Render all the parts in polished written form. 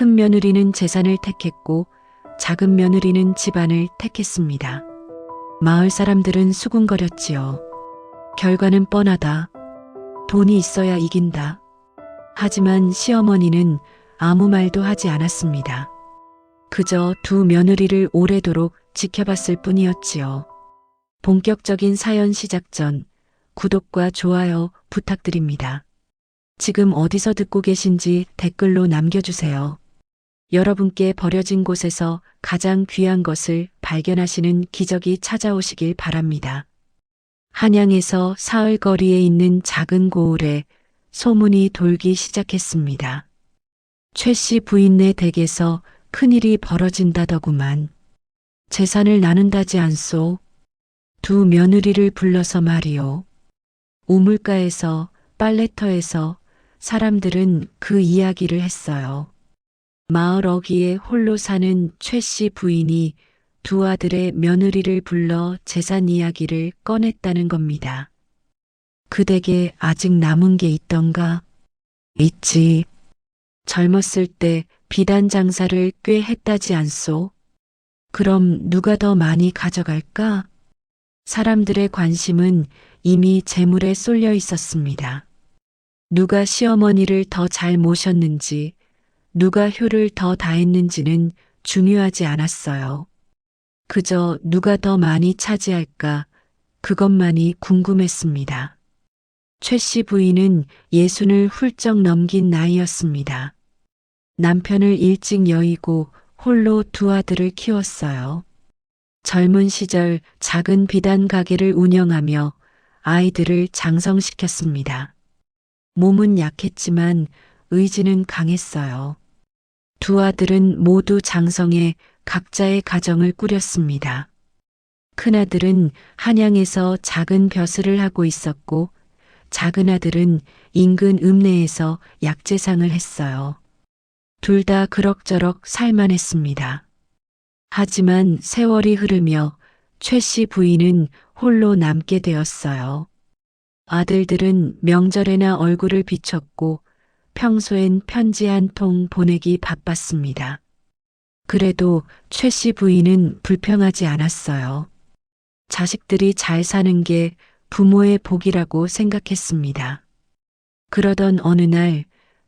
큰 며느리는 재산을 택했고 작은 며느리는 집안을 택했습니다. 마을 사람들은 수군거렸지요. 결과는 뻔하다. 돈이 있어야 이긴다. 하지만 시어머니는 아무 말도 하지 않았습니다. 그저 두 며느리를 오래도록 지켜봤을 뿐이었지요. 본격적인 사연 시작 전 구독과 좋아요 부탁드립니다. 지금 어디서 듣고 계신지 댓글로 남겨주세요. 여러분께 버려진 곳에서 가장 귀한 것을 발견하시는 기적이 찾아오시길 바랍니다. 한양에서 사흘 거리에 있는 작은 고을에 소문이 돌기 시작했습니다. 최 씨 부인네 댁에서 큰일이 벌어진다더구만. 재산을 나눈다지 않소. 두 며느리를 불러서 말이오. 우물가에서 빨래터에서 사람들은 그 이야기를 했어요. 마을 어귀에 홀로 사는 최 씨 부인이 두 아들의 며느리를 불러 재산 이야기를 꺼냈다는 겁니다. 그 댁에 아직 남은 게 있던가? 있지. 젊었을 때 비단 장사를 꽤 했다지 않소? 그럼 누가 더 많이 가져갈까? 사람들의 관심은 이미 재물에 쏠려 있었습니다. 누가 시어머니를 더 잘 모셨는지, 누가 효를 더 다했는지는 중요하지 않았어요. 그저 누가 더 많이 차지할까, 그것만이 궁금했습니다. 최 씨 부인은 60을 훌쩍 넘긴 나이였습니다. 남편을 일찍 여의고 홀로 두 아들을 키웠어요. 젊은 시절 작은 비단 가게를 운영하며 아이들을 장성시켰습니다. 몸은 약했지만 의지는 강했어요. 두 아들은 모두 장성해 각자의 가정을 꾸렸습니다. 큰아들은 한양에서 작은 벼슬을 하고 있었고 작은 아들은 인근 읍내에서 약재상을 했어요. 둘 다 그럭저럭 살만했습니다. 하지만 세월이 흐르며 최 씨 부인은 홀로 남게 되었어요. 아들들은 명절에나 얼굴을 비췄고 평소엔 편지 한 통 보내기 바빴습니다. 그래도 최 씨 부인은 불평하지 않았어요. 자식들이 잘 사는 게 부모의 복이라고 생각했습니다. 그러던 어느 날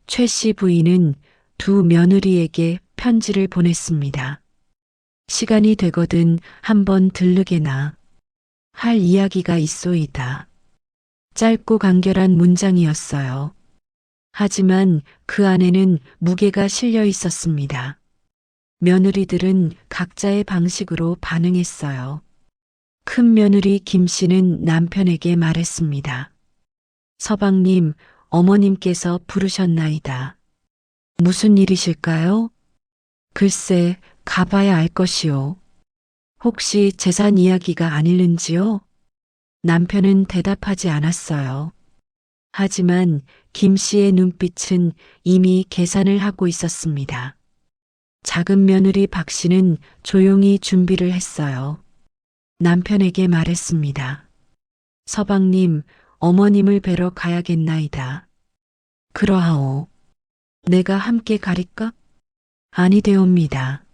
최 씨 부인은 두 며느리에게 편지를 보냈습니다. 시간이 되거든 한번 들르게나. 할 이야기가 있소이다. 짧고 간결한 문장이었어요. 하지만 그 안에는 무게가 실려 있었습니다. 며느리들은 각자의 방식으로 반응했어요. 큰 며느리 김 씨는 남편에게 말했습니다. 서방님, 어머님께서 부르셨나이다. 무슨 일이실까요? 글쎄, 가봐야 알 것이오. 혹시 재산 이야기가 아닐는지요? 남편은 대답하지 않았어요. 하지만 김 씨의 눈빛은 이미 계산을 하고 있었습니다. 작은 며느리 박 씨는 조용히 준비를 했어요. 남편에게 말했습니다. 서방님, 어머님을 뵈러 가야겠나이다. 그러하오. 내가 함께 가릴까? 아니되옵니다.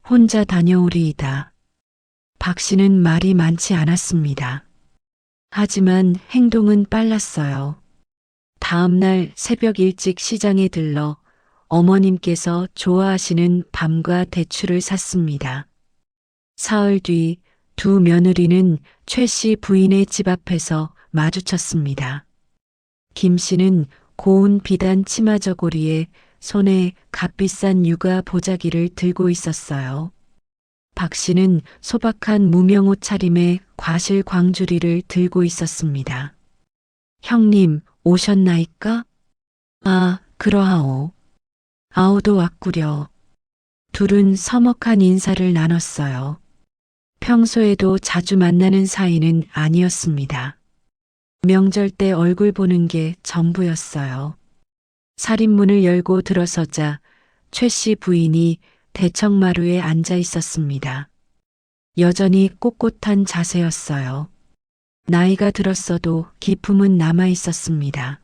혼자 다녀오리이다. 박 씨는 말이 많지 않았습니다. 하지만 행동은 빨랐어요. 다음 날 새벽 일찍 시장에 들러 어머님께서 좋아하시는 밤과 대추를 샀습니다. 사흘 뒤 두 며느리는 최 씨 부인의 집 앞에서 마주쳤습니다. 김 씨는 고운 비단 치마 저고리에 손에 값비싼 육아 보자기를 들고 있었어요. 박 씨는 소박한 무명옷 차림에 과실 광주리를 들고 있었습니다. 형님, 오셨나이까? 아, 그러하오. 아우도 왔구려. 둘은 서먹한 인사를 나눴어요. 평소에도 자주 만나는 사이는 아니었습니다. 명절 때 얼굴 보는 게 전부였어요. 살인문을 열고 들어서자 최 씨 부인이 대청마루에 앉아 있었습니다. 여전히 꼿꼿한 자세였어요. 나이가 들었어도 기품은 남아 있었습니다.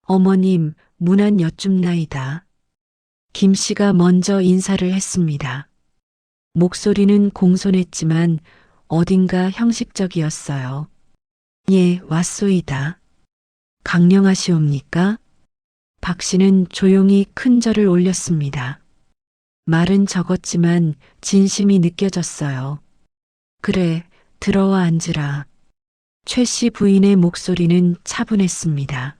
어머님, 문안 여쭙나이다. 김 씨가 먼저 인사를 했습니다. 목소리는 공손했지만 어딘가 형식적이었어요. 예, 왔소이다. 강령하시옵니까? 박 씨는 조용히 큰 절을 올렸습니다. 말은 적었지만 진심이 느껴졌어요. 그래, 들어와 앉으라. 최 씨 부인의 목소리는 차분했습니다.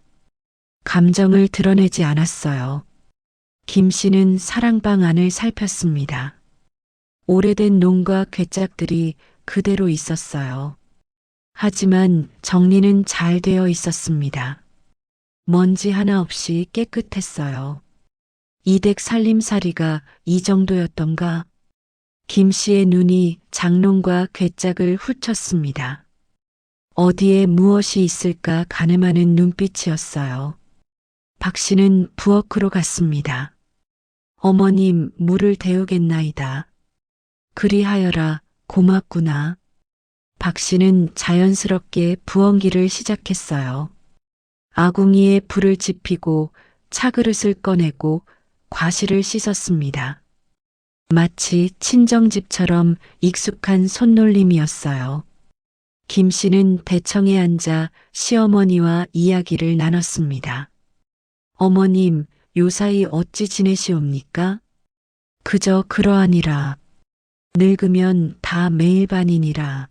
감정을 드러내지 않았어요. 김 씨는 사랑방 안을 살폈습니다. 오래된 농과 괴짝들이 그대로 있었어요. 하지만 정리는 잘 되어 있었습니다. 먼지 하나 없이 깨끗했어요. 이댁 살림살이가 이 정도였던가? 김 씨의 눈이 장롱과 괴짝을 훑쳤습니다. 어디에 무엇이 있을까 가늠하는 눈빛이었어요. 박 씨는 부엌으로 갔습니다. 어머님, 물을 데우겠나이다. 그리하여라, 고맙구나. 박 씨는 자연스럽게 부엌일을 시작했어요. 아궁이에 불을 지피고 차그릇을 꺼내고 과실을 씻었습니다. 마치 친정집처럼 익숙한 손놀림이었어요. 김 씨는 대청에 앉아 시어머니와 이야기를 나눴습니다. 어머님, 요사이 어찌 지내시옵니까? 그저 그러하니라. 늙으면 다 매일반이니라.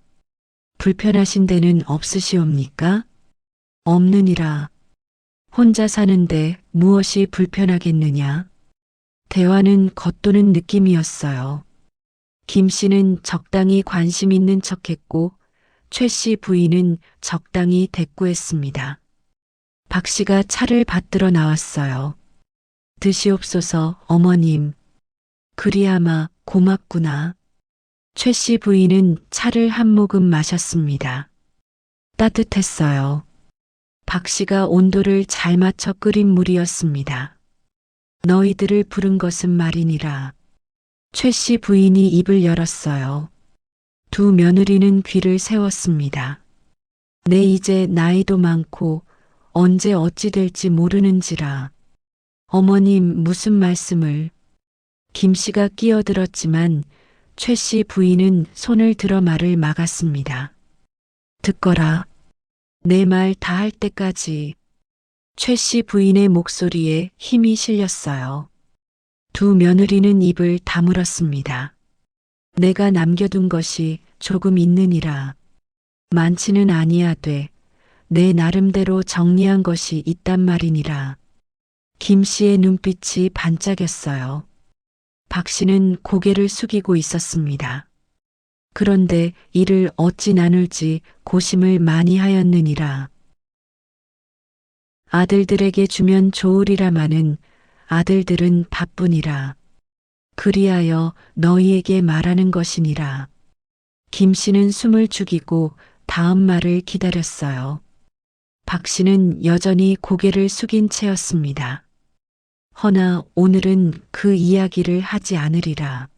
불편하신 데는 없으시옵니까? 없느니라. 혼자 사는데 무엇이 불편하겠느냐? 대화는 겉도는 느낌이었어요. 김 씨는 적당히 관심 있는 척했고 최 씨 부인은 적당히 대꾸했습니다. 박 씨가 차를 받들어 나왔어요. 드시옵소서, 어머님. 그리하마 고맙구나. 최 씨 부인은 차를 한 모금 마셨습니다. 따뜻했어요. 박 씨가 온도를 잘 맞춰 끓인 물이었습니다. 너희들을 부른 것은 말이니라. 최 씨 부인이 입을 열었어요. 두 며느리는 귀를 세웠습니다. 내 이제 나이도 많고 언제 어찌 될지 모르는지라. 어머님 무슨 말씀을. 김 씨가 끼어들었지만 최 씨 부인은 손을 들어 말을 막았습니다. 듣거라. 내 말 다 할 때까지. 최 씨 부인의 목소리에 힘이 실렸어요. 두 며느리는 입을 다물었습니다. 내가 남겨둔 것이 조금 있느니라. 많지는 아니하되 내 나름대로 정리한 것이 있단 말이니라. 김 씨의 눈빛이 반짝였어요. 박 씨는 고개를 숙이고 있었습니다. 그런데 이를 어찌 나눌지 고심을 많이 하였느니라. 아들들에게 주면 좋으리라마는 아들들은 바쁘니라. 그리하여 너희에게 말하는 것이니라. 김 씨는 숨을 죽이고 다음 말을 기다렸어요. 박 씨는 여전히 고개를 숙인 채였습니다. 허나 오늘은 그 이야기를 하지 않으리라.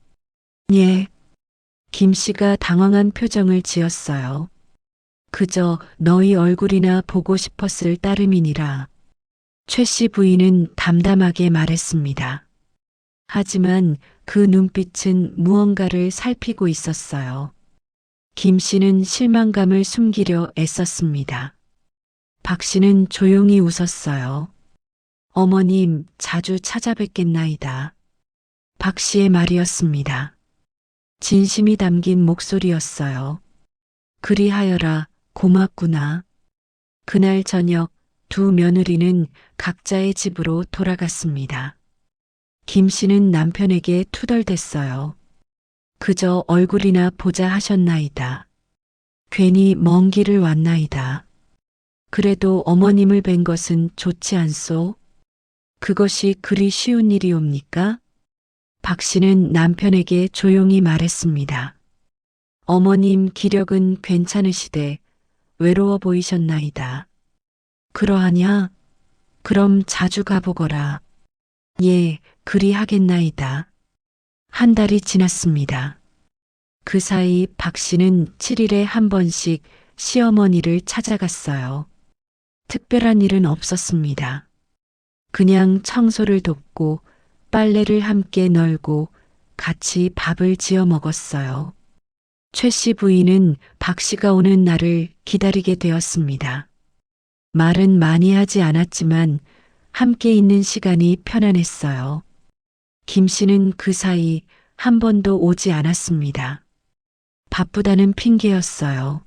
예. 김 씨가 당황한 표정을 지었어요. 그저 너희 얼굴이나 보고 싶었을 따름이니라. 최 씨 부인은 담담하게 말했습니다. 하지만 그 눈빛은 무언가를 살피고 있었어요. 김 씨는 실망감을 숨기려 애썼습니다. 박 씨는 조용히 웃었어요. 어머님, 자주 찾아뵙겠나이다. 박 씨의 말이었습니다. 진심이 담긴 목소리였어요. 그리하여라, 고맙구나. 그날 저녁 두 며느리는 각자의 집으로 돌아갔습니다. 김 씨는 남편에게 투덜댔어요. 그저 얼굴이나 보자 하셨나이다. 괜히 먼 길을 왔나이다. 그래도 어머님을 뵌 것은 좋지 않소? 그것이 그리 쉬운 일이옵니까? 박 씨는 남편에게 조용히 말했습니다. 어머님 기력은 괜찮으시되 외로워 보이셨나이다. 그러하냐? 그럼 자주 가보거라. 예, 그리하겠나이다. 한 달이 지났습니다. 그 사이 박 씨는 7일에 한 번씩 시어머니를 찾아갔어요. 특별한 일은 없었습니다. 그냥 청소를 돕고 빨래를 함께 널고 같이 밥을 지어 먹었어요. 최 씨 부인은 박 씨가 오는 날을 기다리게 되었습니다. 말은 많이 하지 않았지만 함께 있는 시간이 편안했어요. 김 씨는 그 사이 한 번도 오지 않았습니다. 바쁘다는 핑계였어요.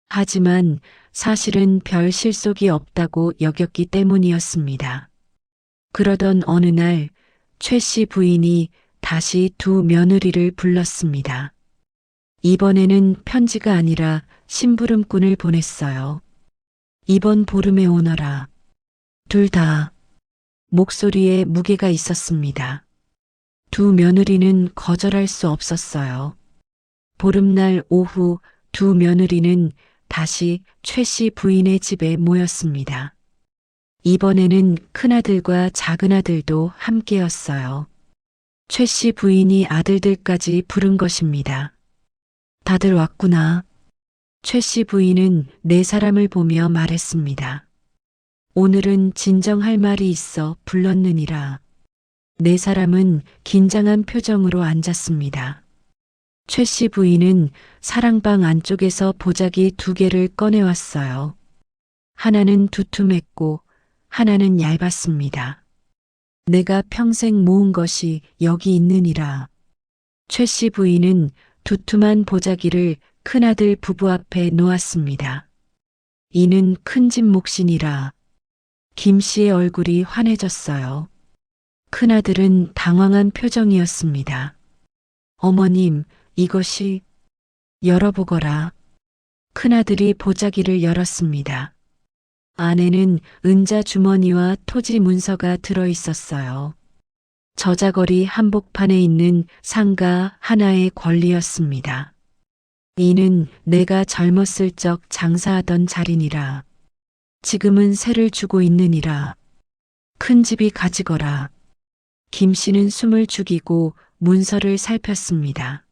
하지만 사실은 별 실속이 없다고 여겼기 때문이었습니다. 그러던 어느 날 최 씨 부인이 다시 두 며느리를 불렀습니다. 이번에는 편지가 아니라 심부름꾼을 보냈어요. 이번 보름에 오너라. 둘 다 목소리에 무게가 있었습니다. 두 며느리는 거절할 수 없었어요. 보름날 오후 두 며느리는 다시 최 씨 부인의 집에 모였습니다. 이번에는 큰아들과 작은아들도 함께였어요. 최 씨 부인이 아들들까지 부른 것입니다. 다들 왔구나. 최 씨 부인은 네 사람을 보며 말했습니다. 오늘은 진정할 말이 있어 불렀느니라. 네 사람은 긴장한 표정으로 앉았습니다. 최 씨 부인은 사랑방 안쪽에서 보자기 두 개를 꺼내왔어요. 하나는 두툼했고 하나는 얇았습니다. 내가 평생 모은 것이 여기 있느니라. 최 씨 부인은 두툼한 보자기를 큰아들 부부 앞에 놓았습니다. 이는 큰집 몫이니라. 김 씨의 얼굴이 환해졌어요. 큰아들은 당황한 표정이었습니다. 어머님, 이것이 열어보거라. 큰아들이 보자기를 열었습니다. 안에는 은자 주머니와 토지 문서가 들어 있었어요. 저자거리 한복판에 있는 상가 하나의 권리였습니다. 이는 내가 젊었을 적 장사하던 자리니라. 지금은 세를 주고 있느니라. 큰 집이 가지거라. 김 씨는 숨을 죽이고 문서를 살폈습니다.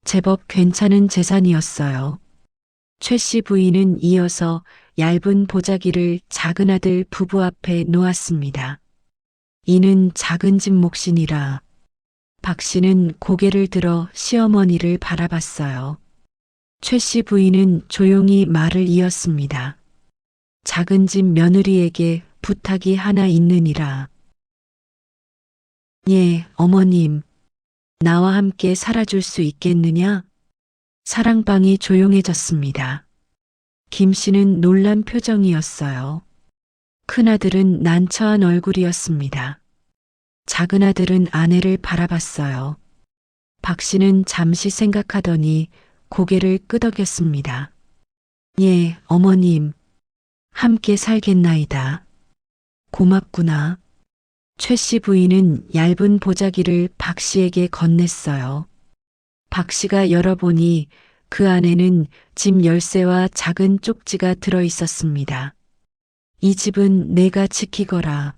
제법 괜찮은 재산이었어요. 최 씨 부인은 이어서 얇은 보자기를 작은아들 부부 앞에 놓았습니다. 이는 작은 집 몫이니라. 박 씨는 고개를 들어 시어머니를 바라봤어요. 최 씨 부인은 조용히 말을 이었습니다. 작은 집 며느리에게 부탁이 하나 있느니라. 예, 어머님. 나와 함께 살아줄 수 있겠느냐? 사랑방이 조용해졌습니다. 김 씨는 놀란 표정이었어요. 큰아들은 난처한 얼굴이었습니다. 작은아들은 아내를 바라봤어요. 박 씨는 잠시 생각하더니 고개를 끄덕였습니다. 예, 어머님. 함께 살겠나이다. 고맙구나. 최 씨 부인은 얇은 보자기를 박 씨에게 건넸어요. 박 씨가 열어보니 그 안에는 집 열쇠와 작은 쪽지가 들어 있었습니다. 이 집은 내가 지키거라.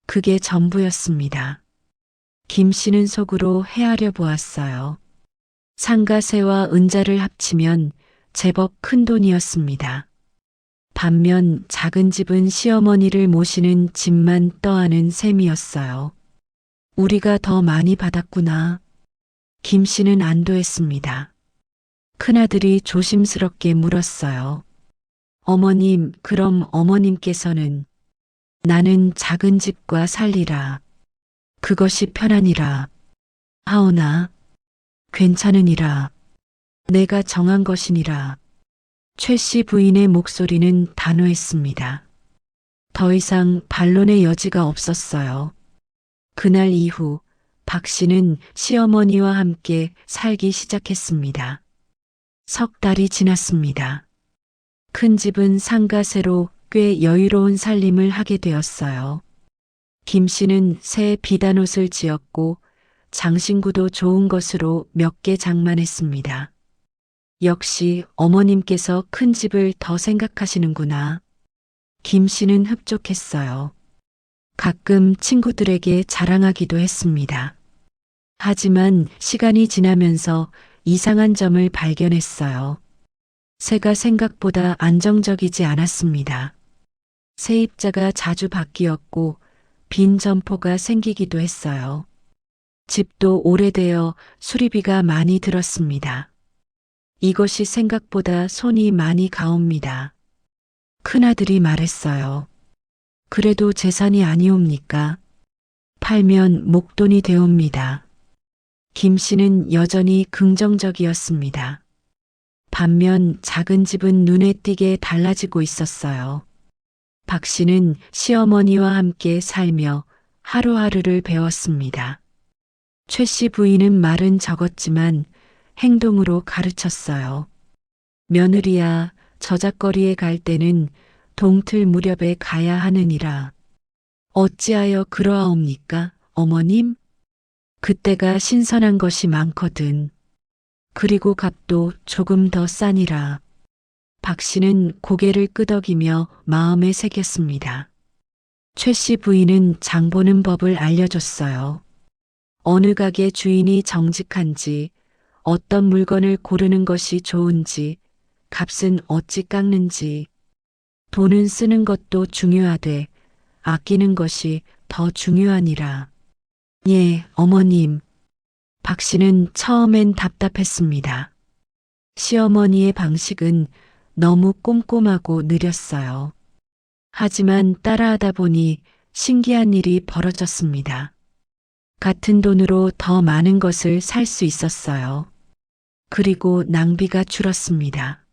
그게 전부였습니다. 김 씨는 속으로 헤아려 보았어요. 상가세와 은자를 합치면 제법 큰 돈이었습니다. 반면 작은 집은 시어머니를 모시는 집만 떠안은 셈이었어요. 우리가 더 많이 받았구나. 김 씨는 안도했습니다. 큰아들이 조심스럽게 물었어요. 어머님, 그럼 어머님께서는 나는 작은 집과 살리라. 그것이 편하니라. 하오나 괜찮으니라. 내가 정한 것이니라. 최 씨 부인의 목소리는 단호했습니다. 더 이상 반론의 여지가 없었어요. 그날 이후 박 씨는 시어머니와 함께 살기 시작했습니다. 석 달이 지났습니다. 큰 집은 상가세로 꽤 여유로운 살림을 하게 되었어요. 김 씨는 새 비단옷을 지었고 장신구도 좋은 것으로 몇 개 장만했습니다. 역시 어머님께서 큰 집을 더 생각하시는구나. 김 씨는 흡족했어요. 가끔 친구들에게 자랑하기도 했습니다. 하지만 시간이 지나면서 이상한 점을 발견했어요. 새가 생각보다 안정적이지 않았습니다. 세입자가 자주 바뀌었고 빈 점포가 생기기도 했어요. 집도 오래되어 수리비가 많이 들었습니다. 이것이 생각보다 손이 많이 가옵니다. 큰아들이 말했어요. 그래도 재산이 아니옵니까? 팔면 목돈이 되옵니다. 김 씨는 여전히 긍정적이었습니다. 반면 작은 집은 눈에 띄게 달라지고 있었어요. 박 씨는 시어머니와 함께 살며 하루하루를 배웠습니다. 최 씨 부인은 말은 적었지만 행동으로 가르쳤어요. 며느리야, 저작거리에 갈 때는 동틀 무렵에 가야 하느니라. 어찌하여 그러하옵니까, 어머님? 그때가 신선한 것이 많거든. 그리고 값도 조금 더 싸니라. 박 씨는 고개를 끄덕이며 마음에 새겼습니다. 최 씨 부인은 장 보는 법을 알려줬어요. 어느 가게 주인이 정직한지, 어떤 물건을 고르는 것이 좋은지, 값은 어찌 깎는지, 돈은 쓰는 것도 중요하되 아끼는 것이 더 중요하니라. 예, 어머님. 박 씨는 처음엔 답답했습니다. 시어머니의 방식은 너무 꼼꼼하고 느렸어요. 하지만 따라하다 보니 신기한 일이 벌어졌습니다. 같은 돈으로 더 많은 것을 살 수 있었어요. 그리고 낭비가 줄었습니다.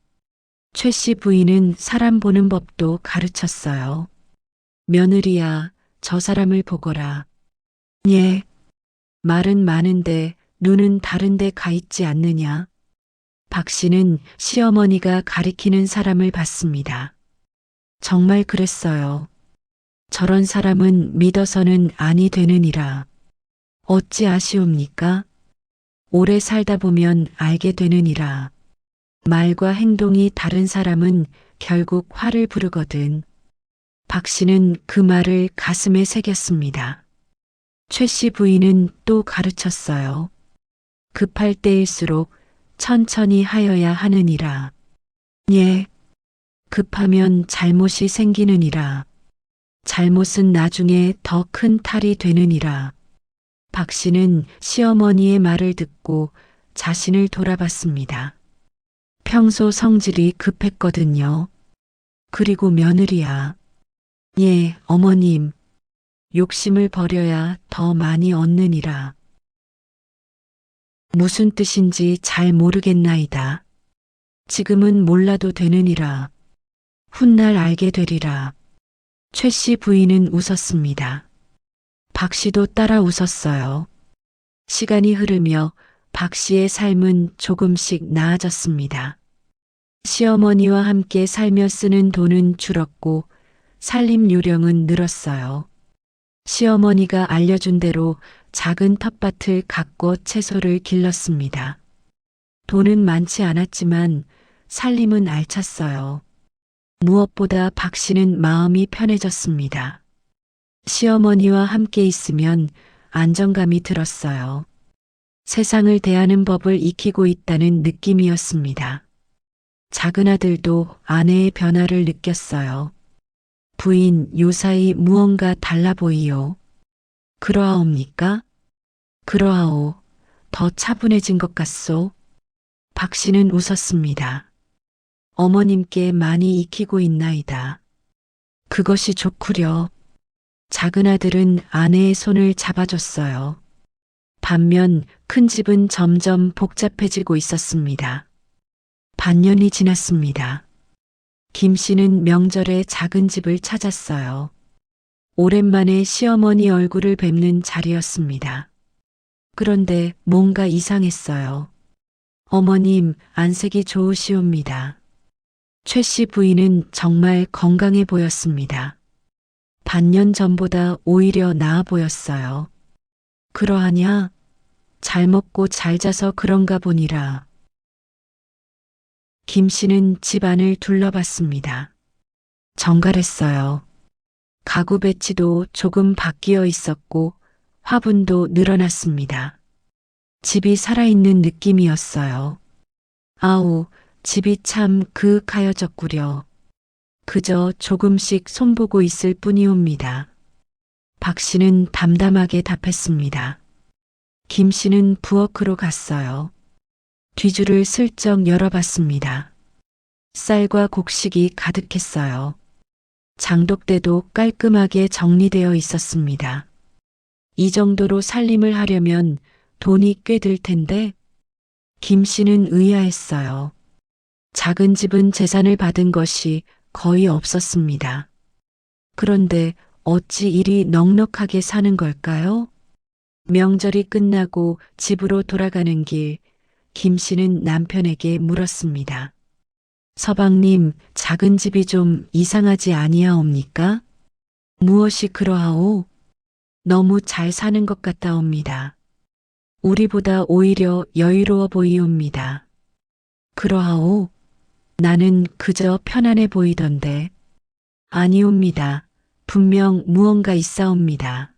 최 씨 부인은 사람 보는 법도 가르쳤어요. 며느리야, 저 사람을 보거라. 예. 말은 많은데 눈은 다른 데 가 있지 않느냐. 박 씨는 시어머니가 가리키는 사람을 봤습니다. 정말 그랬어요. 저런 사람은 믿어서는 아니 되느니라. 어찌 아시옵니까? 오래 살다 보면 알게 되느니라. 말과 행동이 다른 사람은 결국 화를 부르거든. 박 씨는 그 말을 가슴에 새겼습니다. 최 씨 부인은 또 가르쳤어요. 급할 때일수록 천천히 하여야 하느니라. 예. 급하면 잘못이 생기느니라. 잘못은 나중에 더 큰 탈이 되느니라. 박 씨는 시어머니의 말을 듣고 자신을 돌아봤습니다. 평소 성질이 급했거든요. 그리고 며느리야. 예, 어머님. 욕심을 버려야 더 많이 얻느니라. 무슨 뜻인지 잘 모르겠나이다. 지금은 몰라도 되느니라. 훗날 알게 되리라. 최 씨 부인은 웃었습니다. 박 씨도 따라 웃었어요. 시간이 흐르며 박 씨의 삶은 조금씩 나아졌습니다. 시어머니와 함께 살며 쓰는 돈은 줄었고 살림 요령은 늘었어요. 시어머니가 알려준 대로 작은 텃밭을 가꿔 채소를 길렀습니다. 돈은 많지 않았지만 살림은 알찼어요. 무엇보다 박 씨는 마음이 편해졌습니다. 시어머니와 함께 있으면 안정감이 들었어요. 세상을 대하는 법을 익히고 있다는 느낌이었습니다. 작은 아들도 아내의 변화를 느꼈어요. 부인, 요사이 무언가 달라 보이요. 그러하옵니까? 그러하오. 더 차분해진 것 같소. 박 씨는 웃었습니다. 어머님께 많이 익히고 있나이다. 그것이 좋구려. 작은 아들은 아내의 손을 잡아줬어요. 반면 큰 집은 점점 복잡해지고 있었습니다. 반년이 지났습니다. 김 씨는 명절에 작은 집을 찾았어요. 오랜만에 시어머니 얼굴을 뵙는 자리였습니다. 그런데 뭔가 이상했어요. 어머님, 안색이 좋으시옵니다. 최 씨 부인은 정말 건강해 보였습니다. 반년 전보다 오히려 나아 보였어요. 그러하냐? 잘 먹고 잘 자서 그런가 보니라. 김 씨는 집안을 둘러봤습니다. 정갈했어요. 가구 배치도 조금 바뀌어 있었고 화분도 늘어났습니다. 집이 살아있는 느낌이었어요. 아우, 집이 참 그윽하여졌구려. 그저 조금씩 손보고 있을 뿐이옵니다. 박 씨는 담담하게 답했습니다. 김 씨는 부엌으로 갔어요. 뒤줄을 슬쩍 열어봤습니다. 쌀과 곡식이 가득했어요. 장독대도 깔끔하게 정리되어 있었습니다. 이 정도로 살림을 하려면 돈이 꽤 들 텐데 김 씨는 의아했어요. 작은 집은 재산을 받은 것이 거의 없었습니다. 그런데 어찌 이리 넉넉하게 사는 걸까요? 명절이 끝나고 집으로 돌아가는 길, 김 씨는 남편에게 물었습니다. 서방님, 작은 집이 좀 이상하지 아니하옵니까? 무엇이 그러하오? 너무 잘 사는 것 같다옵니다. 우리보다 오히려 여유로워 보이옵니다. 그러하오? 나는 그저 편안해 보이던데. 아니옵니다. 분명 무언가 있사옵니다.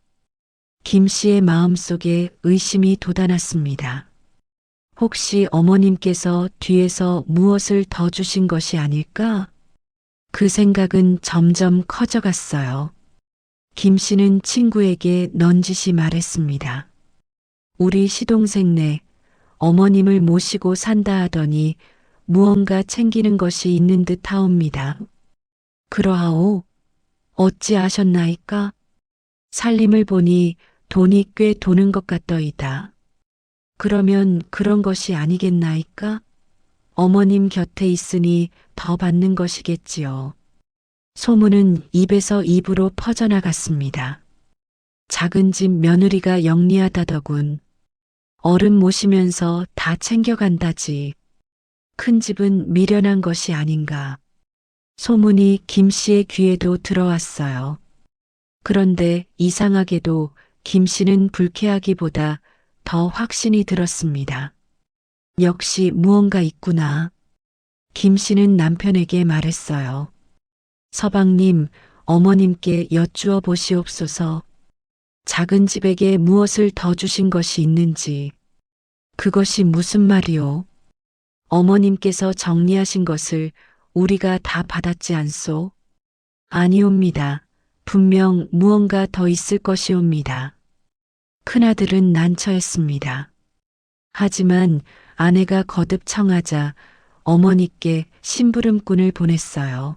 김 씨의 마음속에 의심이 돋아났습니다. 혹시 어머님께서 뒤에서 무엇을 더 주신 것이 아닐까? 그 생각은 점점 커져갔어요. 김 씨는 친구에게 넌지시 말했습니다. 우리 시동생네 어머님을 모시고 산다 하더니 무언가 챙기는 것이 있는 듯 하옵니다. 그러하오? 어찌 아셨나이까? 살림을 보니 돈이 꽤 도는 것 같더이다. 그러면 그런 것이 아니겠나이까? 어머님 곁에 있으니 더 받는 것이겠지요. 소문은 입에서 입으로 퍼져나갔습니다. 작은 집 며느리가 영리하다더군. 어른 모시면서 다 챙겨간다지. 큰 집은 미련한 것이 아닌가. 소문이 김 씨의 귀에도 들어왔어요. 그런데 이상하게도 김 씨는 불쾌하기보다 더 확신이 들었습니다. 역시 무언가 있구나. 김 씨는 남편에게 말했어요. 서방님, 어머님께 여쭈어 보시옵소서. 작은 집에게 무엇을 더 주신 것이 있는지. 그것이 무슨 말이오? 어머님께서 정리하신 것을 우리가 다 받았지 않소? 아니옵니다. 분명 무언가 더 있을 것이옵니다. 큰아들은 난처했습니다. 하지만 아내가 거듭 청하자 어머니께 심부름꾼을 보냈어요.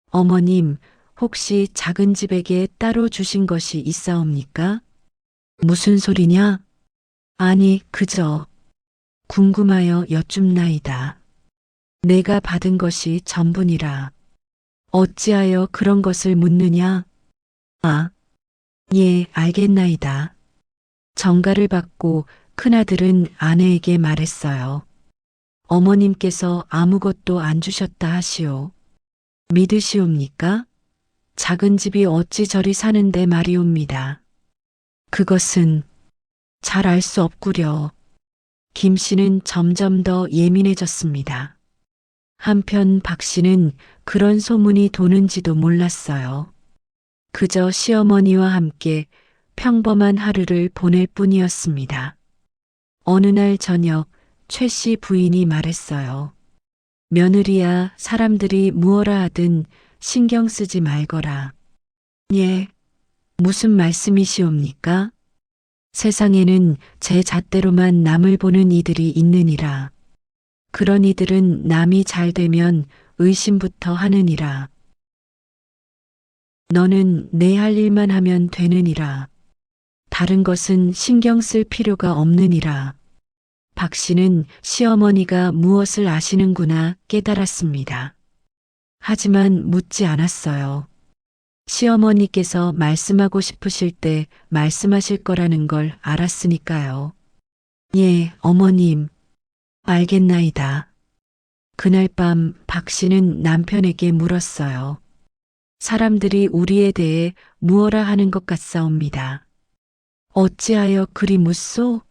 어머님, 혹시 작은 집에게 따로 주신 것이 있사옵니까? 무슨 소리냐? 아니, 그저 궁금하여 여쭙나이다. 내가 받은 것이 전부니라. 어찌하여 그런 것을 묻느냐? 아, 예, 알겠나이다. 정가를 받고 큰아들은 아내에게 말했어요. 어머님께서 아무것도 안 주셨다 하시오. 믿으시옵니까? 작은 집이 어찌 저리 사는데 말이옵니다. 그것은 잘 알 수 없구려. 김 씨는 점점 더 예민해졌습니다. 한편 박 씨는 그런 소문이 도는지도 몰랐어요. 그저 시어머니와 함께 평범한 하루를 보낼 뿐이었습니다. 어느 날 저녁 최 씨 부인이 말했어요. 며느리야, 사람들이 무엇라 하든 신경 쓰지 말거라. 예, 무슨 말씀이시옵니까? 세상에는 제 잣대로만 남을 보는 이들이 있느니라. 그런 이들은 남이 잘 되면 의심부터 하느니라. 너는 내 할 일만 하면 되느니라. 다른 것은 신경 쓸 필요가 없느니라. 박 씨는 시어머니가 무엇을 아시는구나 깨달았습니다. 하지만 묻지 않았어요. 시어머니께서 말씀하고 싶으실 때 말씀하실 거라는 걸 알았으니까요. 예, 어머님. 알겠나이다. 그날 밤 박 씨는 남편에게 물었어요. 사람들이 우리에 대해 무엇라 하는 것 같사옵니다. 어찌하여 그리 묻소?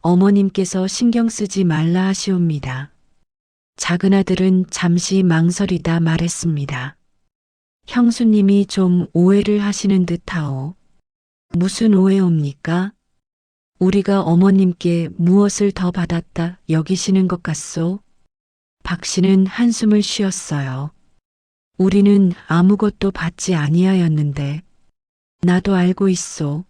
어머님께서 신경 쓰지 말라 하시옵니다. 작은아들은 잠시 망설이다 말했습니다. 형수님이 좀 오해를 하시는 듯하오. 무슨 오해옵니까? 우리가 어머님께 무엇을 더 받았다 여기시는 것 같소? 박 씨는 한숨을 쉬었어요. 우리는 아무것도 받지 아니하였는데 나도 알고 있소.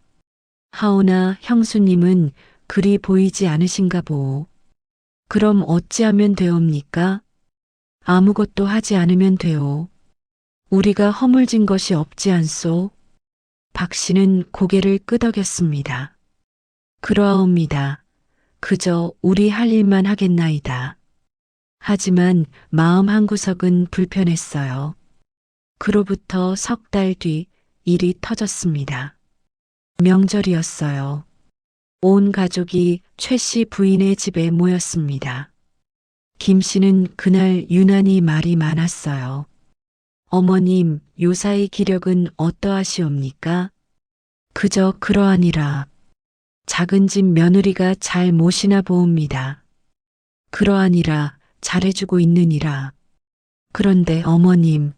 하오나 형수님은 그리 보이지 않으신가 보오. 그럼 어찌하면 되옵니까? 아무것도 하지 않으면 되오. 우리가 허물진 것이 없지 않소? 박 씨는 고개를 끄덕였습니다. 그러하옵니다. 그저 우리 할 일만 하겠나이다. 하지만 마음 한구석은 불편했어요. 그로부터 석 달 뒤 일이 터졌습니다. 명절이었어요. 온 가족이 최 씨 부인의 집에 모였습니다. 김 씨는 그날 유난히 말이 많았어요. 어머님, 요사이 기력은 어떠하시옵니까? 그저 그러하니라. 작은 집 며느리가 잘 모시나 보옵니다. 그러하니라 잘해주고 있느니라. 그런데 어머님,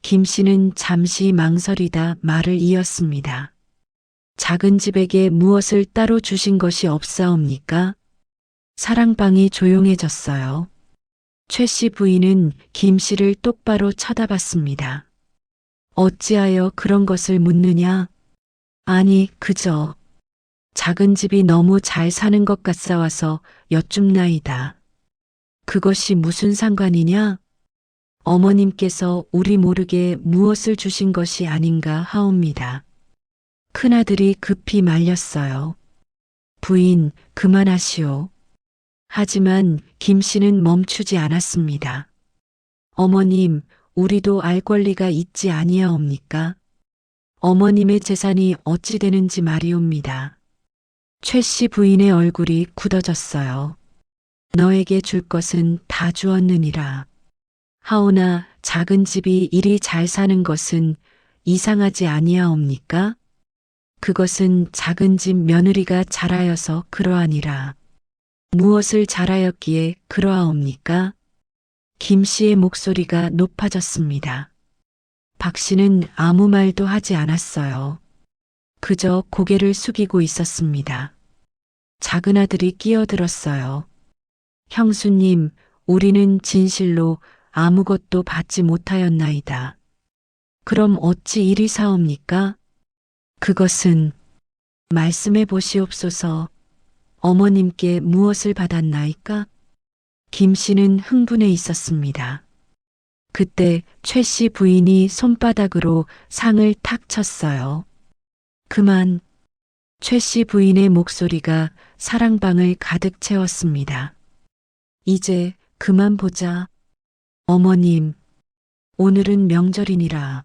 김 씨는 잠시 망설이다 말을 이었습니다. 작은 집에게 무엇을 따로 주신 것이 없사옵니까? 사랑방이 조용해졌어요. 최 씨 부인은 김 씨를 똑바로 쳐다봤습니다. 어찌하여 그런 것을 묻느냐? 아니, 그저 작은 집이 너무 잘 사는 것 같사와서 여쭙나이다. 그것이 무슨 상관이냐? 어머님께서 우리 모르게 무엇을 주신 것이 아닌가 하옵니다. 큰아들이 급히 말렸어요. 부인, 그만하시오. 하지만 김 씨는 멈추지 않았습니다. 어머님, 우리도 알 권리가 있지 아니하옵니까? 어머님의 재산이 어찌 되는지 말이옵니다. 최 씨 부인의 얼굴이 굳어졌어요. 너에게 줄 것은 다 주었느니라. 하오나 작은 집이 이리 잘 사는 것은 이상하지 아니하옵니까? 그것은 작은 집 며느리가 잘하여서 그러하니라. 무엇을 잘하였기에 그러하옵니까? 김 씨의 목소리가 높아졌습니다. 박 씨는 아무 말도 하지 않았어요. 그저 고개를 숙이고 있었습니다. 작은 아들이 끼어들었어요. 형수님, 우리는 진실로 아무것도 받지 못하였나이다. 그럼 어찌 이리 사옵니까? 그것은 말씀해 보시옵소서. 어머님께 무엇을 받았나이까? 김 씨는 흥분해 있었습니다. 그때 최 씨 부인이 손바닥으로 상을 탁 쳤어요. 그만. 최 씨 부인의 목소리가 사랑방을 가득 채웠습니다. 이제 그만 보자. 어머님, 오늘은 명절이니라.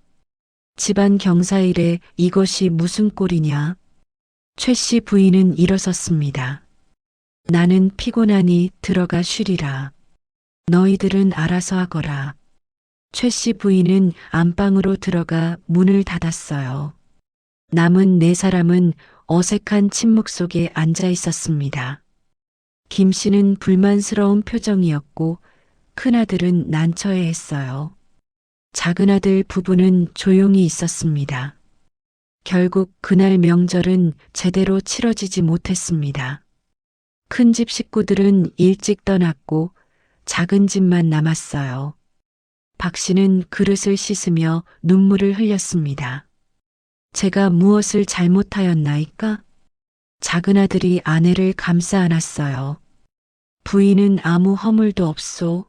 집안 경사일에 이것이 무슨 꼴이냐? 최 씨 부인은 일어섰습니다. 나는 피곤하니 들어가 쉬리라. 너희들은 알아서 하거라. 최 씨 부인은 안방으로 들어가 문을 닫았어요. 남은 네 사람은 어색한 침묵 속에 앉아 있었습니다. 김 씨는 불만스러운 표정이었고 큰아들은 난처해했어요. 작은아들 부부는 조용히 있었습니다. 결국 그날 명절은 제대로 치러지지 못했습니다. 큰 집 식구들은 일찍 떠났고 작은 집만 남았어요. 박 씨는 그릇을 씻으며 눈물을 흘렸습니다. 제가 무엇을 잘못하였나이까? 작은아들이 아내를 감싸 안았어요. 부인은 아무 허물도 없소.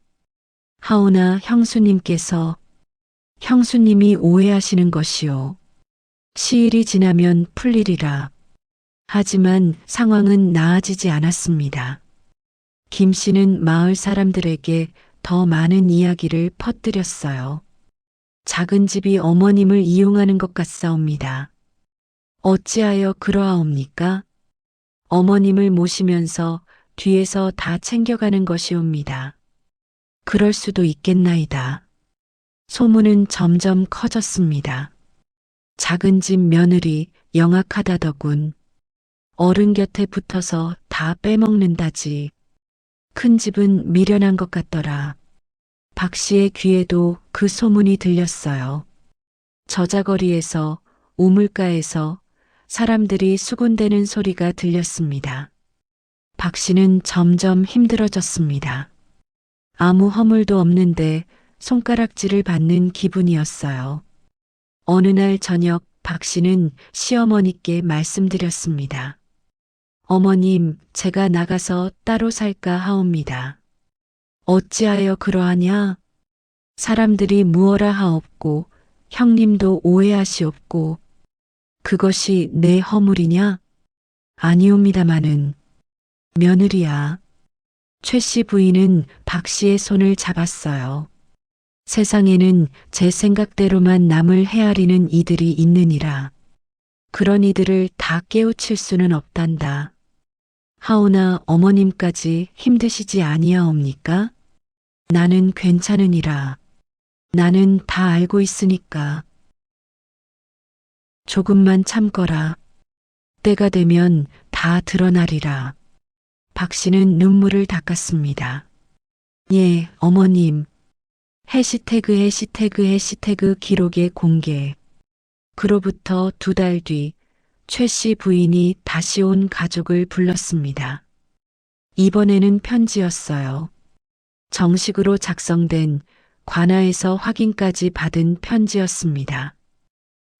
하오나 형수님이 오해하시는 것이오. 시일이 지나면 풀리리라. 하지만 상황은 나아지지 않았습니다. 김 씨는 마을 사람들에게 더 많은 이야기를 퍼뜨렸어요. 작은 집이 어머님을 이용하는 것 같사옵니다. 어찌하여 그러하옵니까? 어머님을 모시면서 뒤에서 다 챙겨가는 것이옵니다. 그럴 수도 있겠나이다. 소문은 점점 커졌습니다. 작은 집 며느리 영악하다더군. 어른 곁에 붙어서 다 빼먹는다지. 큰 집은 미련한 것 같더라. 박 씨의 귀에도 그 소문이 들렸어요. 저자거리에서, 우물가에서 사람들이 수군대는 소리가 들렸습니다. 박 씨는 점점 힘들어졌습니다. 아무 허물도 없는데 손가락질을 받는 기분이었어요. 어느 날 저녁 박 씨는 시어머니께 말씀드렸습니다. 어머님, 제가 나가서 따로 살까 하옵니다. 어찌하여 그러하냐? 사람들이 무어라 하옵고 형님도 오해하시옵고 그것이 내 허물이냐? 아니옵니다마는 며느리야. 최 씨 부인은 박 씨의 손을 잡았어요. 세상에는 제 생각대로만 남을 헤아리는 이들이 있느니라. 그런 이들을 다 깨우칠 수는 없단다. 하오나 어머님까지 힘드시지 아니하옵니까? 나는 괜찮으니라. 나는 다 알고 있으니까. 조금만 참거라. 때가 되면 다 드러나리라. 박 씨는 눈물을 닦았습니다. 예, 어머님. 해시태그 기록의 공개. 그로부터 2달 뒤 최 씨 부인이 다시 온 가족을 불렀습니다. 이번에는 편지였어요. 정식으로 작성된 관아에서 확인까지 받은 편지였습니다.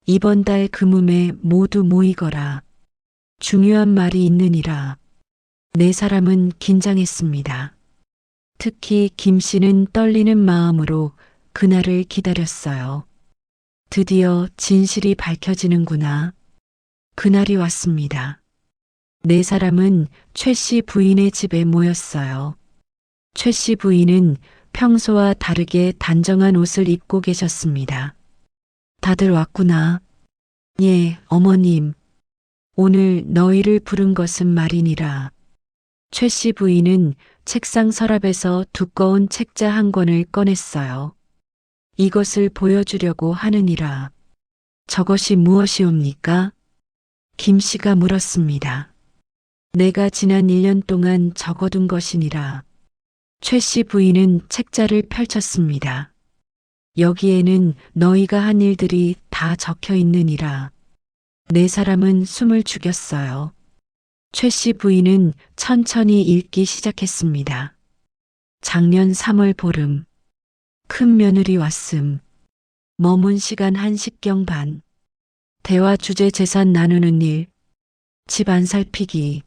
이번 달 금음에 모두 모이거라. 중요한 말이 있느니라. 네 사람은 긴장했습니다. 특히 김 씨는 떨리는 마음으로 그날을 기다렸어요. 드디어 진실이 밝혀지는구나. 그날이 왔습니다. 네 사람은 최 씨 부인의 집에 모였어요. 최 씨 부인은 평소와 다르게 단정한 옷을 입고 계셨습니다. 다들 왔구나. 예, 어머님. 오늘 너희를 부른 것은 말이니라. 최 씨 부인은 책상 서랍에서 두꺼운 책자 한 권을 꺼냈어요. 이것을 보여주려고 하느니라. 저것이 무엇이옵니까? 김 씨가 물었습니다. 내가 지난 1년 동안 적어둔 것이니라. 최 씨 부인은 책자를 펼쳤습니다. 여기에는 너희가 한 일들이 다 적혀 있느니라. 네 사람은 숨을 죽였어요. 최 씨 부인은 천천히 읽기 시작했습니다. 작년 3월 보름. 큰 며느리 왔음. 머문 시간 1시경 반. 대화 주제 재산 나누는 일. 집 안 살피기.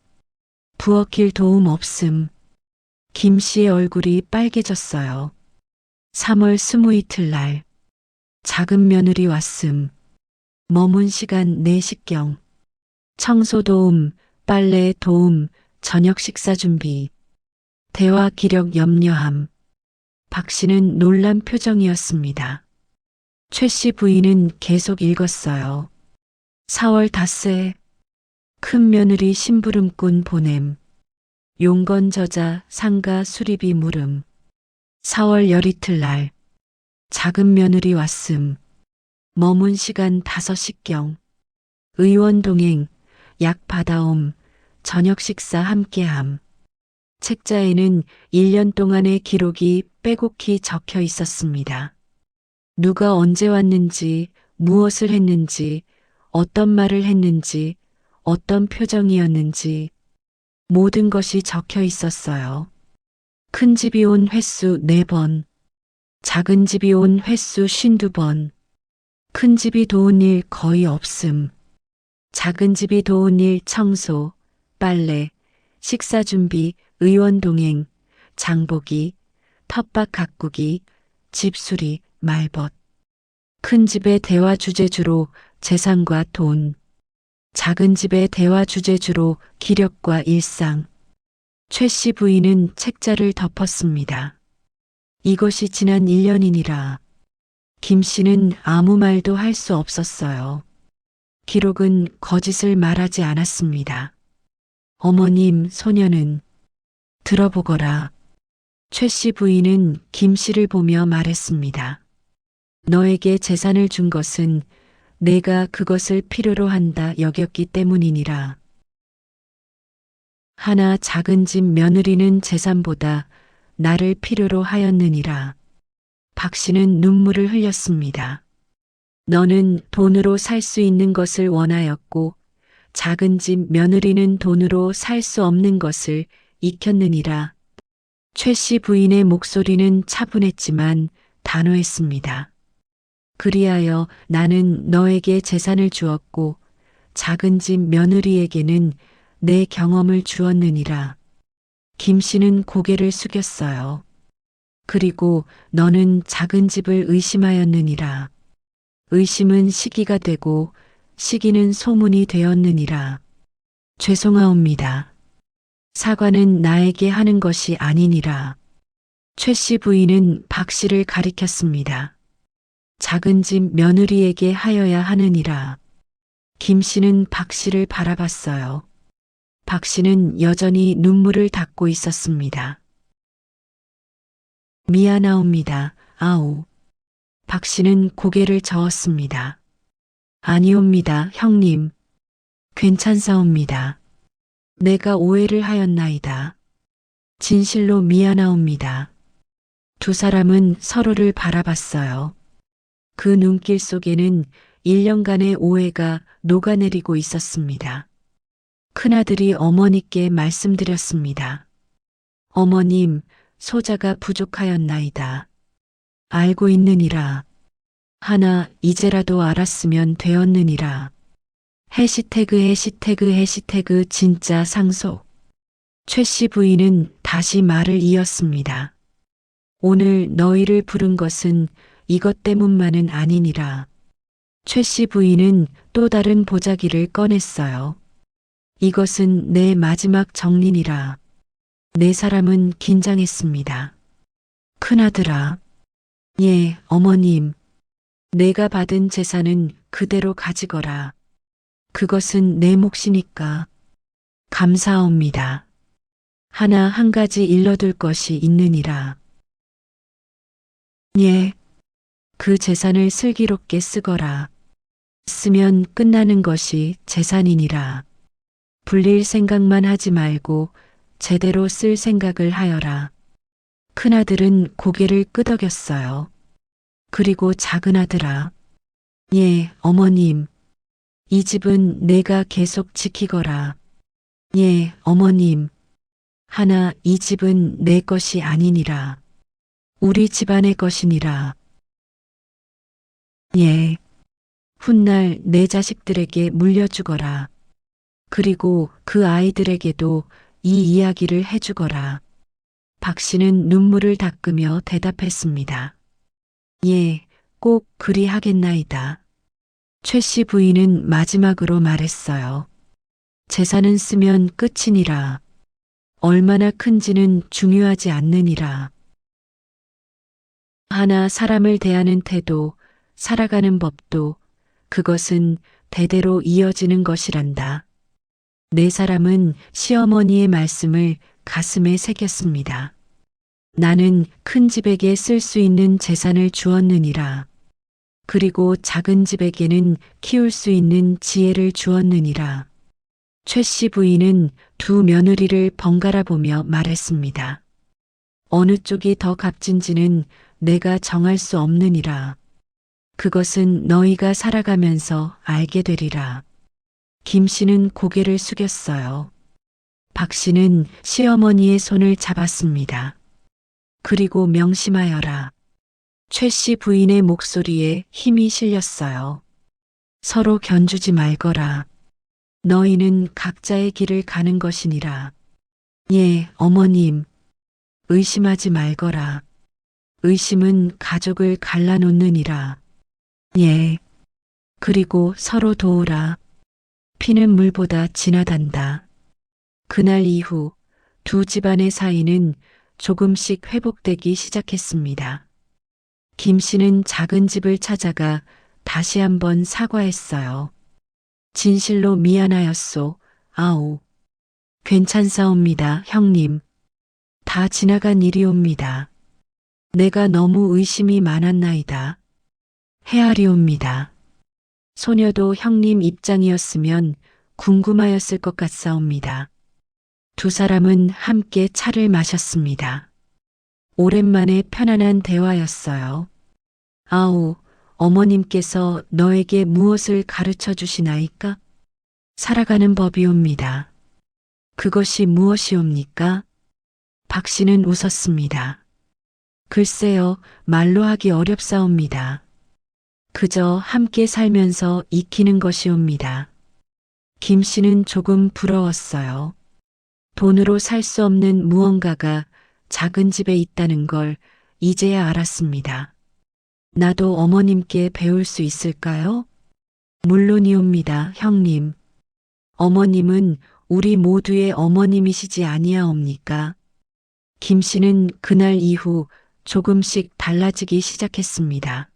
부엌일 도움 없음. 김 씨의 얼굴이 빨개졌어요. 3월 20이틀. 작은 며느리 왔음. 머문 시간 4시경. 청소 도움, 빨래 도움, 저녁 식사 준비. 대화 기력 염려함. 박 씨는 놀란 표정이었습니다. 최 씨 부인은 계속 읽었어요. 4월 닷새. 큰 며느리 심부름꾼 보냄. 용건 저자 상가 수리비 물음. 4월 열이틀 날. 작은 며느리 왔음. 머문 시간 5시경. 의원 동행, 약 받아옴, 저녁 식사 함께함. 책자에는 1년 동안의 기록이 빼곡히 적혀 있었습니다. 누가 언제 왔는지, 무엇을 했는지, 어떤 말을 했는지, 어떤 표정이었는지, 모든 것이 적혀 있었어요. 큰 집이 온 횟수 4번, 작은 집이 온 횟수 52번, 큰 집이 도운 일 거의 없음, 작은 집이 도운 일 청소, 빨래, 식사 준비, 의원 동행, 장보기, 텃밭 가꾸기, 집수리, 말벗. 큰 집의 대화 주제 주로 재산과 돈, 작은 집의 대화 주제 주로 기력과 일상. 최 씨 부인은 책자를 덮었습니다. 이것이 지난 1년이니라. 김 씨는 아무 말도 할 수 없었어요. 기록은 거짓을 말하지 않았습니다. 어머님, 소녀는 들어보거라. 최 씨 부인은 김 씨를 보며 말했습니다. 너에게 재산을 준 것은 내가 그것을 필요로 한다 여겼기 때문이니라. 하나 작은 집 며느리는 재산보다 나를 필요로 하였느니라. 박 씨는 눈물을 흘렸습니다. 너는 돈으로 살 수 있는 것을 원하였고 작은 집 며느리는 돈으로 살 수 없는 것을 익혔느니라. 최 씨 부인의 목소리는 차분했지만 단호했습니다. 그리하여 나는 너에게 재산을 주었고 작은 집 며느리에게는 내 경험을 주었느니라. 김 씨는 고개를 숙였어요. 그리고 너는 작은 집을 의심하였느니라. 의심은 시기가 되고 시기는 소문이 되었느니라. 죄송하옵니다. 사과는 나에게 하는 것이 아니니라. 최 씨 부인은 박 씨를 가리켰습니다. 작은 집 며느리에게 하여야 하느니라. 김 씨는 박 씨를 바라봤어요. 박 씨는 여전히 눈물을 닦고 있었습니다. 미안하옵니다. 아우. 박 씨는 고개를 저었습니다. 아니옵니다, 형님. 괜찮사옵니다. 내가 오해를 하였나이다. 진실로 미안하옵니다. 두 사람은 서로를 바라봤어요. 그 눈길 속에는 1년간의 오해가 녹아내리고 있었습니다. 큰아들이 어머니께 말씀드렸습니다. 어머님, 소자가 부족하였나이다. 알고 있느니라. 하나 이제라도 알았으면 되었느니라. 해시태그 진짜 상속. 최 씨 부인은 다시 말을 이었습니다. 오늘 너희를 부른 것은 이것 때문만은 아니니라. 최 씨 부인은 또 다른 보자기를 꺼냈어요. 이것은 내 마지막 정린이라. 네 사람은 긴장했습니다. 큰아들아. 예, 어머님. 내가 받은 재산은 그대로 가지거라. 그것은 내 몫이니까. 감사합니다. 하나 한 가지 일러둘 것이 있느니라. 예. 그 재산을 슬기롭게 쓰거라. 쓰면 끝나는 것이 재산이니라. 불릴 생각만 하지 말고 제대로 쓸 생각을 하여라. 큰아들은 고개를 끄덕였어요. 그리고 작은아들아. 예, 어머님. 이 집은 내가 계속 지키거라. 예, 어머님. 하나 이 집은 내 것이 아니니라. 우리 집안의 것이니라. 예. 훗날 내 자식들에게 물려주거라. 그리고 그 아이들에게도 이 이야기를 해주거라. 박 씨는 눈물을 닦으며 대답했습니다. 예, 꼭 그리하겠나이다. 최 씨 부인은 마지막으로 말했어요. 재산은 쓰면 끝이니라. 얼마나 큰지는 중요하지 않느니라. 하나 사람을 대하는 태도, 살아가는 법도 그것은 대대로 이어지는 것이란다. 네 사람은 시어머니의 말씀을 가슴에 새겼습니다. 나는 큰 집에게 쓸 수 있는 재산을 주었느니라. 그리고 작은 집에게는 키울 수 있는 지혜를 주었느니라. 최 씨 부인은 두 며느리를 번갈아 보며 말했습니다. 어느 쪽이 더 값진지는 내가 정할 수 없느니라. 그것은 너희가 살아가면서 알게 되리라. 김 씨는 고개를 숙였어요. 박 씨는 시어머니의 손을 잡았습니다. 그리고 명심하여라. 최 씨 부인의 목소리에 힘이 실렸어요. 서로 견주지 말거라. 너희는 각자의 길을 가는 것이니라. 예, 어머님. 의심하지 말거라. 의심은 가족을 갈라놓느니라. 예. 그리고 서로 도우라. 피는 물보다 진하단다. 그날 이후 두 집안의 사이는 조금씩 회복되기 시작했습니다. 김 씨는 작은 집을 찾아가 다시 한번 사과했어요. 진실로 미안하였소. 아우. 괜찮사옵니다, 형님. 다 지나간 일이옵니다. 내가 너무 의심이 많았나이다. 헤아리옵니다. 소녀도 형님 입장이었으면 궁금하였을 것 같사옵니다. 두 사람은 함께 차를 마셨습니다. 오랜만에 편안한 대화였어요. 아우, 어머님께서 너에게 무엇을 가르쳐 주시나이까? 살아가는 법이옵니다. 그것이 무엇이옵니까? 박 씨는 웃었습니다. 글쎄요, 말로 하기 어렵사옵니다. 그저 함께 살면서 익히는 것이옵니다. 김 씨는 조금 부러웠어요. 돈으로 살 수 없는 무언가가 작은 집에 있다는 걸 이제야 알았습니다. 나도 어머님께 배울 수 있을까요? 물론이옵니다, 형님. 어머님은 우리 모두의 어머님이시지 아니하옵니까? 김 씨는 그날 이후 조금씩 달라지기 시작했습니다.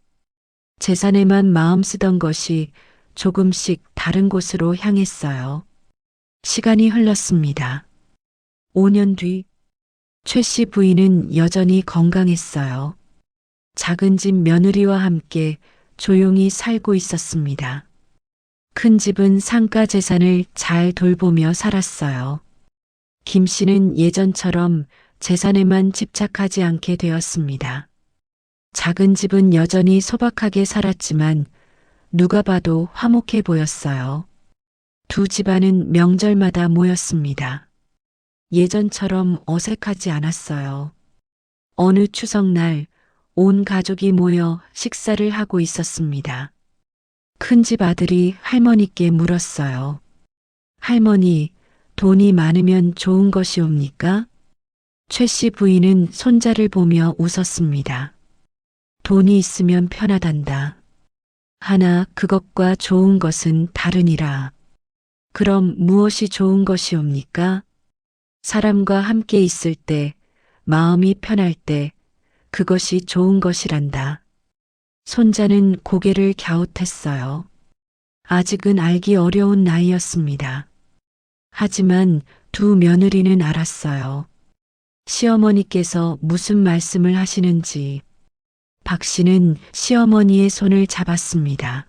재산에만 마음 쓰던 것이 조금씩 다른 곳으로 향했어요. 시간이 흘렀습니다. 5년 뒤, 최 씨 부인은 여전히 건강했어요. 작은 집 며느리와 함께 조용히 살고 있었습니다. 큰 집은 상가 재산을 잘 돌보며 살았어요. 김 씨는 예전처럼 재산에만 집착하지 않게 되었습니다. 작은 집은 여전히 소박하게 살았지만 누가 봐도 화목해 보였어요. 두 집안은 명절마다 모였습니다. 예전처럼 어색하지 않았어요. 어느 추석날 온 가족이 모여 식사를 하고 있었습니다. 큰 집 아들이 할머니께 물었어요. 할머니, 돈이 많으면 좋은 것이옵니까? 최 씨 부인은 손자를 보며 웃었습니다. 돈이 있으면 편하단다. 하나 그것과 좋은 것은 다르니라. 그럼 무엇이 좋은 것이옵니까? 사람과 함께 있을 때, 마음이 편할 때, 그것이 좋은 것이란다. 손자는 고개를 갸웃했어요. 아직은 알기 어려운 나이였습니다. 하지만 두 며느리는 알았어요. 시어머니께서 무슨 말씀을 하시는지. 박 씨는 시어머니의 손을 잡았습니다.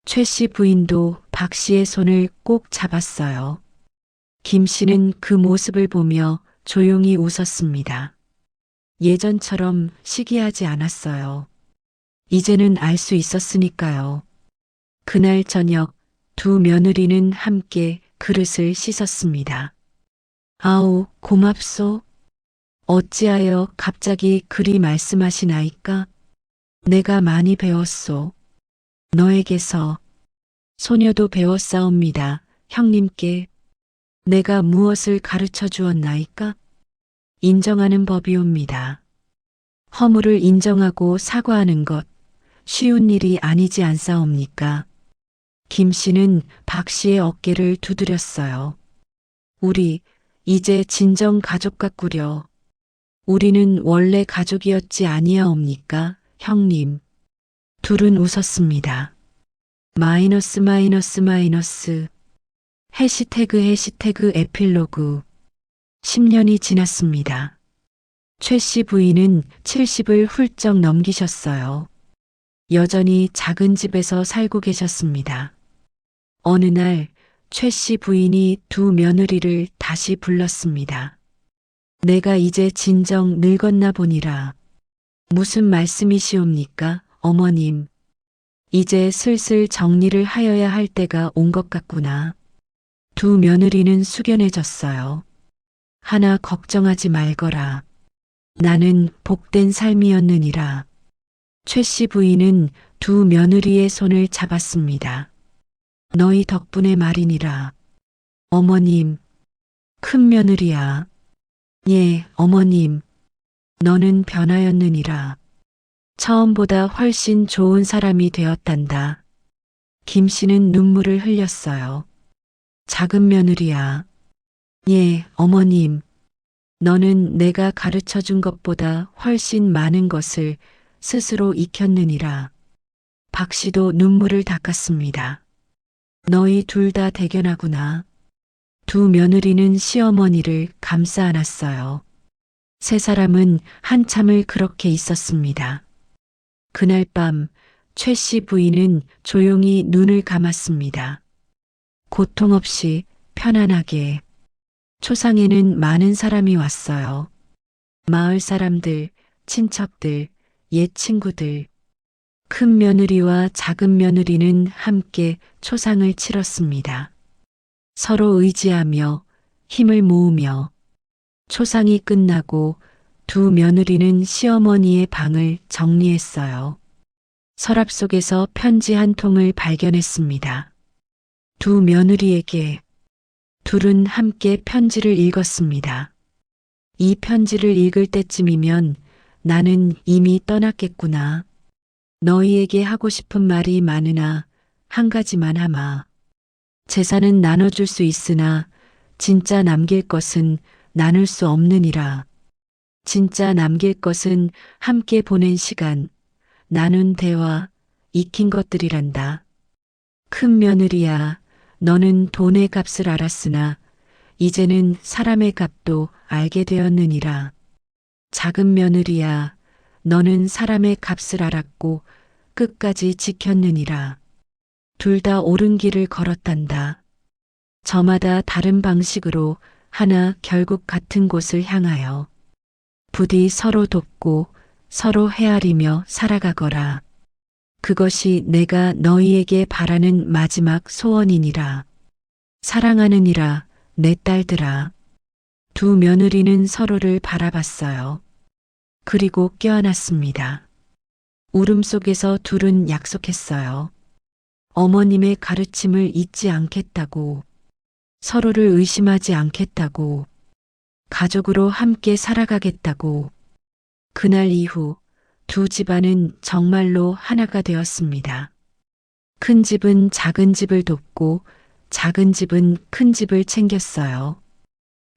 최 씨 부인도 박 씨의 손을 꼭 잡았어요. 김 씨는 그 모습을 보며 조용히 웃었습니다. 예전처럼 시기하지 않았어요. 이제는 알 수 있었으니까요. 그날 저녁 두 며느리는 함께 그릇을 씻었습니다. 아우, 고맙소. 어찌하여 갑자기 그리 말씀하시나이까? 내가 많이 배웠소. 너에게서. 소녀도 배웠사옵니다. 형님께. 내가 무엇을 가르쳐 주었나이까? 인정하는 법이옵니다. 허물을 인정하고 사과하는 것, 쉬운 일이 아니지 않사옵니까? 김 씨는 박 씨의 어깨를 두드렸어요. 우리 이제 진정 가족 같구려. 우리는 원래 가족이었지 아니하옵니까, 형님. 둘은 웃었습니다. 마이너스 마이너스 마이너스. 해시태그 에필로그. 10년이 지났습니다. 최 씨 부인은 70을 훌쩍 넘기셨어요. 여전히 작은 집에서 살고 계셨습니다. 어느 날 최 씨 부인이 두 며느리를 다시 불렀습니다. 내가 이제 진정 늙었나 보니라. 무슨 말씀이시옵니까, 어머님. 이제 슬슬 정리를 하여야 할 때가 온 것 같구나. 두 며느리는 숙연해졌어요. 하나 걱정하지 말거라. 나는 복된 삶이었느니라. 최 씨 부인은 두 며느리의 손을 잡았습니다. 너희 덕분에 말이니라. 어머님, 큰 며느리야. 예, 어머님. 너는 변하였느니라. 처음보다 훨씬 좋은 사람이 되었단다. 김 씨는 눈물을 흘렸어요. 작은 며느리야. 예, 어머님. 너는 내가 가르쳐 준 것보다 훨씬 많은 것을 스스로 익혔느니라. 박 씨도 눈물을 닦았습니다. 너희 둘 다 대견하구나. 두 며느리는 시어머니를 감싸 안았어요. 세 사람은 한참을 그렇게 있었습니다. 그날 밤 최 씨 부인은 조용히 눈을 감았습니다. 고통 없이 편안하게. 초상에는 많은 사람이 왔어요. 마을 사람들, 친척들, 옛 친구들. 큰 며느리와 작은 며느리는 함께 초상을 치렀습니다. 서로 의지하며 힘을 모으며. 초상이 끝나고 두 며느리는 시어머니의 방을 정리했어요. 서랍 속에서 편지 한 통을 발견했습니다. 두 며느리에게. 둘은 함께 편지를 읽었습니다. 이 편지를 읽을 때쯤이면 나는 이미 떠났겠구나. 너희에게 하고 싶은 말이 많으나 한 가지만 하마. 재산은 나눠줄 수 있으나 진짜 남길 것은 나눌 수 없느니라. 진짜 남길 것은 함께 보낸 시간, 나눈 대화, 익힌 것들이란다. 큰 며느리야, 너는 돈의 값을 알았으나 이제는 사람의 값도 알게 되었느니라. 작은 며느리야, 너는 사람의 값을 알았고 끝까지 지켰느니라. 둘 다 옳은 길을 걸었단다. 저마다 다른 방식으로 하나 결국 같은 곳을 향하여 부디 서로 돕고 서로 헤아리며 살아가거라. 그것이 내가 너희에게 바라는 마지막 소원이니라. 사랑하느니라, 내 딸들아. 두 며느리는 서로를 바라봤어요. 그리고 껴안았습니다. 울음 속에서 둘은 약속했어요. 어머님의 가르침을 잊지 않겠다고, 서로를 의심하지 않겠다고, 가족으로 함께 살아가겠다고. 그날 이후 두 집안은 정말로 하나가 되었습니다. 큰 집은 작은 집을 돕고 작은 집은 큰 집을 챙겼어요.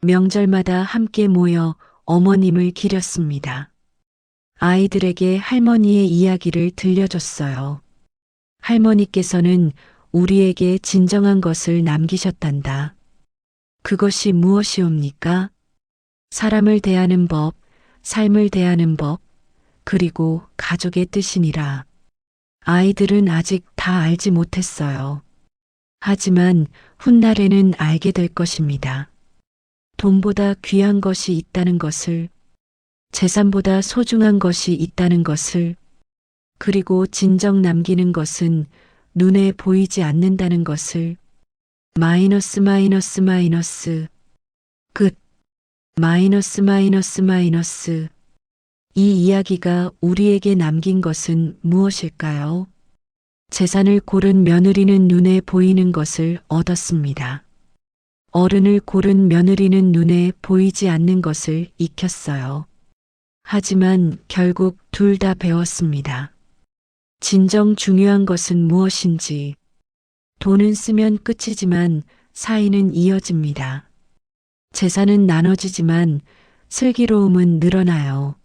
명절마다 함께 모여 어머님을 기렸습니다. 아이들에게 할머니의 이야기를 들려줬어요. 할머니께서는 우리에게 진정한 것을 남기셨단다. 그것이 무엇이옵니까? 사람을 대하는 법, 삶을 대하는 법, 그리고 가족의 뜻이니라. 아이들은 아직 다 알지 못했어요. 하지만 훗날에는 알게 될 것입니다. 돈보다 귀한 것이 있다는 것을, 재산보다 소중한 것이 있다는 것을, 그리고 진정 남기는 것은 눈에 보이지 않는다는 것을. 마이너스 마이너스 마이너스 끝. 마이너스 마이너스 마이너스. 이 이야기가 우리에게 남긴 것은 무엇일까요? 재산을 고른 며느리는 눈에 보이는 것을 얻었습니다. 어른을 고른 며느리는 눈에 보이지 않는 것을 익혔어요. 하지만 결국 둘 다 배웠습니다. 진정 중요한 것은 무엇인지. 돈은 쓰면 끝이지만 사이는 이어집니다. 재산은 나눠지지만 슬기로움은 늘어나요.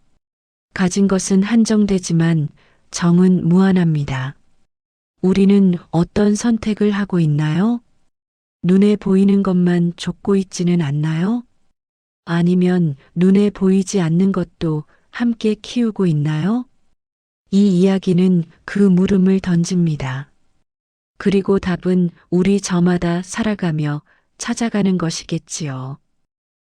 가진 것은 한정되지만 정은 무한합니다. 우리는 어떤 선택을 하고 있나요? 눈에 보이는 것만 좇고 있지는 않나요? 아니면 눈에 보이지 않는 것도 함께 키우고 있나요? 이 이야기는 그 물음을 던집니다. 그리고 답은 우리 저마다 살아가며 찾아가는 것이겠지요.